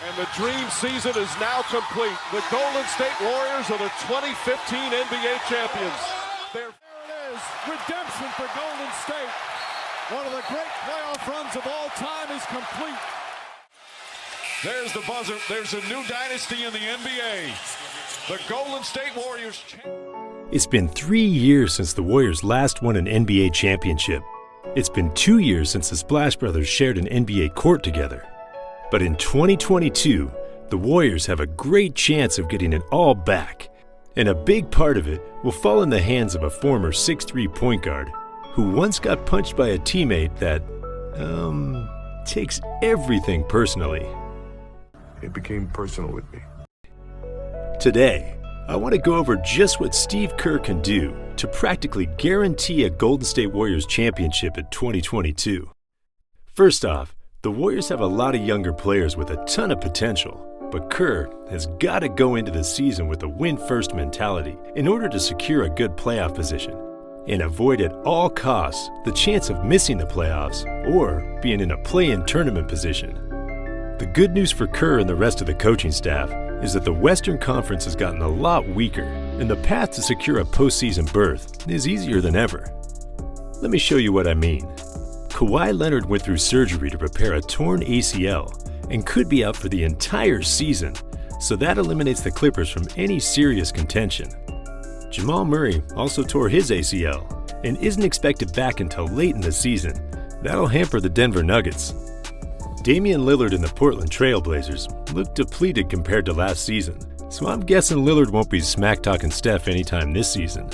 And the dream season is now complete. The Golden State Warriors are the 2015 NBA champions. There it is, redemption for Golden State. One of the great playoff runs of all time is complete. There's the buzzer. There's a new dynasty in the NBA. The Golden State Warriors. It's been 3 years since the Warriors last won an NBA championship. It's been 2 years since the Splash Brothers shared an NBA court together. But in 2022, the Warriors have a great chance of getting it all back. And a big part of it will fall in the hands of a former 6'3" point guard who once got punched by a teammate that, takes everything personally. It became personal with me. Today, I want to go over just what Steve Kerr can do to practically guarantee a Golden State Warriors championship in 2022. First off, the Warriors have a lot of younger players with a ton of potential, but Kerr has got to go into the season with a win-first mentality in order to secure a good playoff position and avoid at all costs the chance of missing the playoffs or being in a play-in tournament position. The good news for Kerr and the rest of the coaching staff is that the Western Conference has gotten a lot weaker, and the path to secure a postseason berth is easier than ever. Let me show you what I mean. Kawhi Leonard went through surgery to repair a torn ACL and could be out for the entire season, so that eliminates the Clippers from any serious contention. Jamal Murray also tore his ACL and isn't expected back until late in the season. That'll hamper the Denver Nuggets. Damian Lillard and the Portland Trail Blazers look depleted compared to last season, so I'm guessing Lillard won't be smack-talking Steph anytime this season.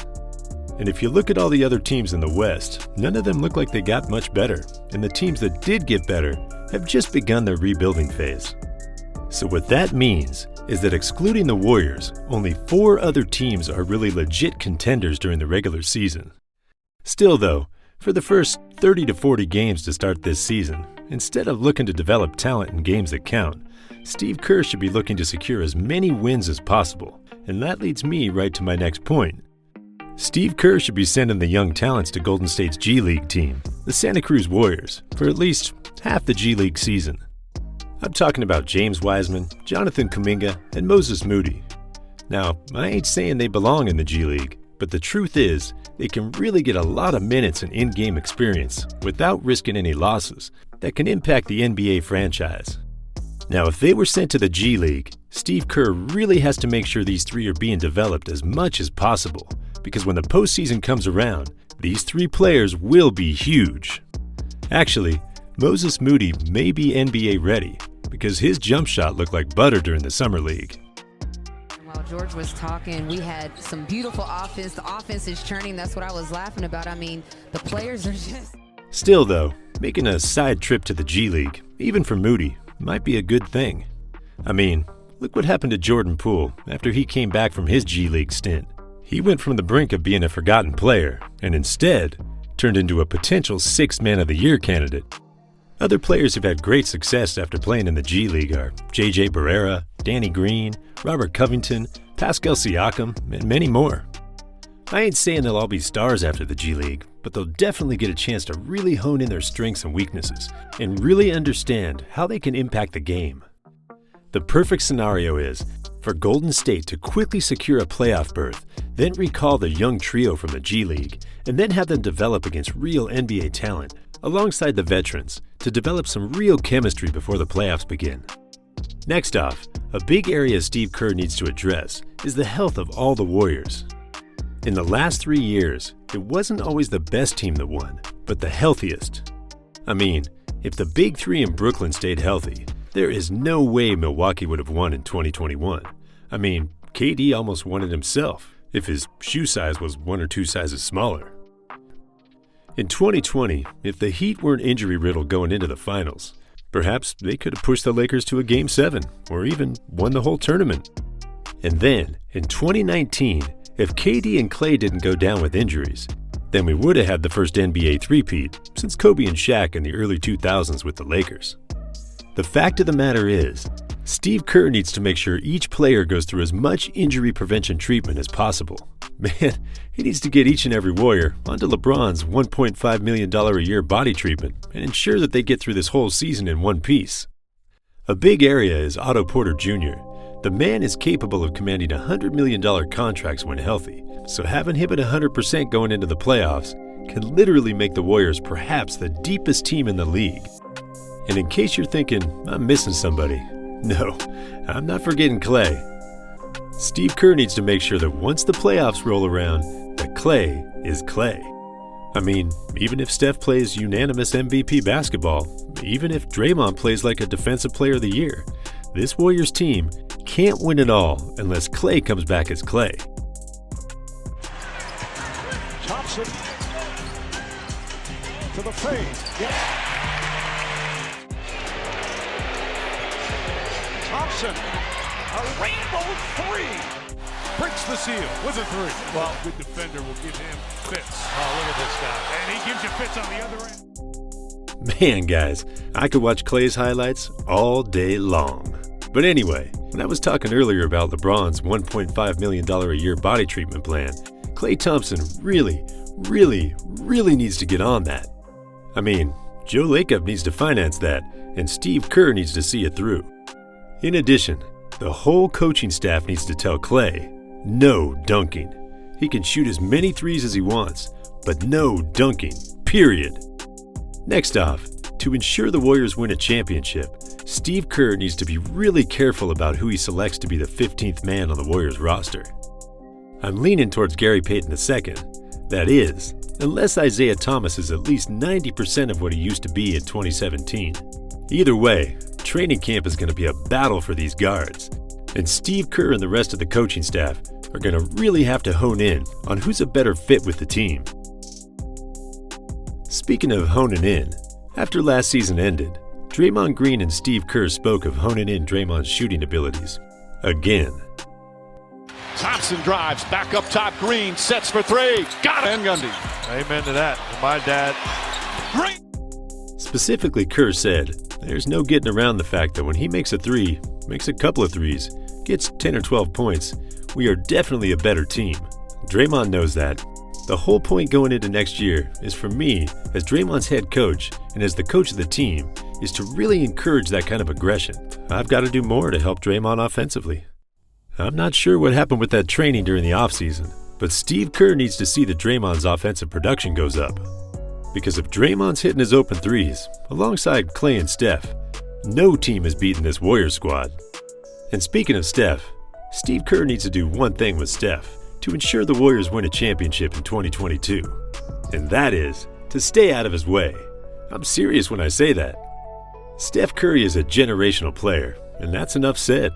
And if you look at all the other teams in the West, none of them look like they got much better, and the teams that did get better have just begun their rebuilding phase. So what that means is that excluding the Warriors, only 4 other teams are really legit contenders during the regular season. Still though, for the first 30 to 40 games to start this season, instead of looking to develop talent in games that count, Steve Kerr should be looking to secure as many wins as possible, and that leads me right to my next point. Steve Kerr should be sending the young talents to Golden State's G League team, the Santa Cruz Warriors, for at least half the G League season. I'm talking about James Wiseman, Jonathan Kuminga, and Moses Moody. Now, I ain't saying they belong in the G League, but the truth is, they can really get a lot of minutes and in-game experience without risking any losses that can impact the NBA franchise. Now, if they were sent to the G League, Steve Kerr really has to make sure these 3 are being developed as much as possible, because when the postseason comes around, these 3 players will be huge. Actually, Moses Moody may be NBA ready, because his jump shot looked like butter during the Summer League. While George was talking, we had some beautiful offense. The offense is churning. That's what I was laughing about. I mean, the players are just... Still though, making a side trip to the G League, even for Moody, might be a good thing. I mean, look what happened to Jordan Poole after he came back from his G League stint. He went from the brink of being a forgotten player and instead turned into a potential 6th Man of the Year candidate. Other players who've had great success after playing in the G League are J.J. Barrera, Danny Green, Robert Covington, Pascal Siakam, and many more. I ain't saying they'll all be stars after the G League, but they'll definitely get a chance to really hone in their strengths and weaknesses and really understand how they can impact the game. The perfect scenario is for Golden State to quickly secure a playoff berth, then recall the young trio from the G League, and then have them develop against real NBA talent alongside the veterans to develop some real chemistry before the playoffs begin. Next off, a big area Steve Kerr needs to address is the health of all the Warriors. In the last 3 years, it wasn't always the best team that won, but the healthiest. I mean, if the big 3 in Brooklyn stayed healthy, there is no way Milwaukee would have won in 2021. I mean, KD almost won it himself, if his shoe size was 1 or 2 sizes smaller. In 2020, if the Heat weren't injury-riddled going into the finals, perhaps they could have pushed the Lakers to a Game 7 or even won the whole tournament. And then, in 2019, if KD and Klay didn't go down with injuries, then we would have had the first NBA three-peat since Kobe and Shaq in the early 2000s with the Lakers. The fact of the matter is, Steve Kerr needs to make sure each player goes through as much injury prevention treatment as possible. Man, he needs to get each and every Warrior onto LeBron's $1.5 million a year body treatment and ensure that they get through this whole season in one piece. A big area is Otto Porter Jr. The man is capable of commanding $100 million contracts when healthy, so having him at 100% going into the playoffs can literally make the Warriors perhaps the deepest team in the league. And in case you're thinking, I'm missing somebody, no, I'm not forgetting Clay. Steve Kerr needs to make sure that once the playoffs roll around, that Clay is Clay. I mean, even if Steph plays unanimous MVP basketball, even if Draymond plays like a Defensive Player of the Year, this Warriors team can't win it all unless Clay comes back as Clay. Thompson to the fade. Yes. Thompson, a rainbow three. Breaks the seal with a three. Well, good defender will give him fits. Oh, look at this guy. And he gives you fits on the other end. Man, guys, I could watch Clay's highlights all day long. But anyway, when I was talking earlier about LeBron's $1.5 million a year body treatment plan, Klay Thompson really needs to get on that. I mean, Joe Lacob needs to finance that, and Steve Kerr needs to see it through. In addition, the whole coaching staff needs to tell Klay, no dunking. He can shoot as many threes as he wants, but no dunking, period. Next off, to ensure the Warriors win a championship, Steve Kerr needs to be really careful about who he selects to be the 15th man on the Warriors roster. I'm leaning towards Gary Payton II. That is, unless Isaiah Thomas is at least 90% of what he used to be in 2017. Either way, training camp is going to be a battle for these guards, and Steve Kerr and the rest of the coaching staff are going to really have to hone in on who's a better fit with the team. Speaking of honing in, after last season ended, Draymond Green and Steve Kerr spoke of honing in Draymond's shooting abilities. Again. Thompson drives back up top. Green sets for three. Got it. And Gundy. Amen to that. My dad. Green. Specifically, Kerr said, there's no getting around the fact that when he makes a three, makes a couple of threes, gets 10 or 12 points, we are definitely a better team. Draymond knows that. The whole point going into next year is for me, as Draymond's head coach and as the coach of the team, is to really encourage that kind of aggression. I've got to do more to help Draymond offensively. I'm not sure what happened with that training during the offseason, but Steve Kerr needs to see that Draymond's offensive production goes up. Because if Draymond's hitting his open threes, alongside Clay and Steph, no team has beaten this Warriors squad. And speaking of Steph, Steve Kerr needs to do one thing with Steph to ensure the Warriors win a championship in 2022. And that is to stay out of his way. I'm serious when I say that. Steph Curry is a generational player, and that's enough said.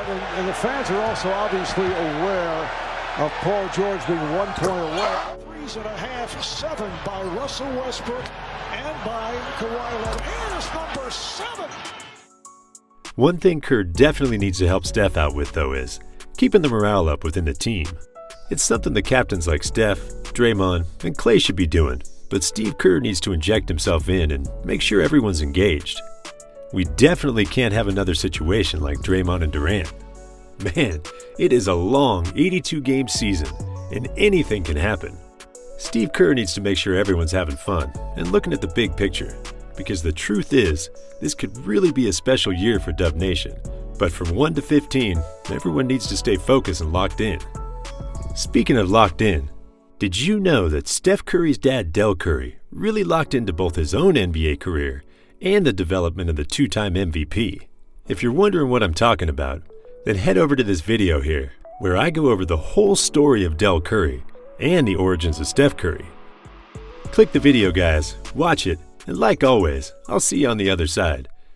And the fans are also obviously aware of Paul George being 1 point away. 3.5, 7 by Russell Westbrook and by Kawhi Leonard. Here's number 7. One thing Kerr definitely needs to help Steph out with, though, is keeping the morale up within the team. It's something the captains like Steph, Draymond, and Clay should be doing, but Steve Kerr needs to inject himself in and make sure everyone's engaged. We definitely can't have another situation like Draymond and Durant. Man, it is a long 82-game season, and anything can happen. Steve Kerr needs to make sure everyone's having fun and looking at the big picture, because the truth is, this could really be a special year for Dub Nation. But from 1 to 15, everyone needs to stay focused and locked in. Speaking of locked in, did you know that Steph Curry's dad, Del Curry, really locked into both his own NBA career and the development of the two-time MVP? If you're wondering what I'm talking about, then head over to this video here, where I go over the whole story of Del Curry and the origins of Steph Curry. Click the video, guys, watch it, and like always, I'll see you on the other side.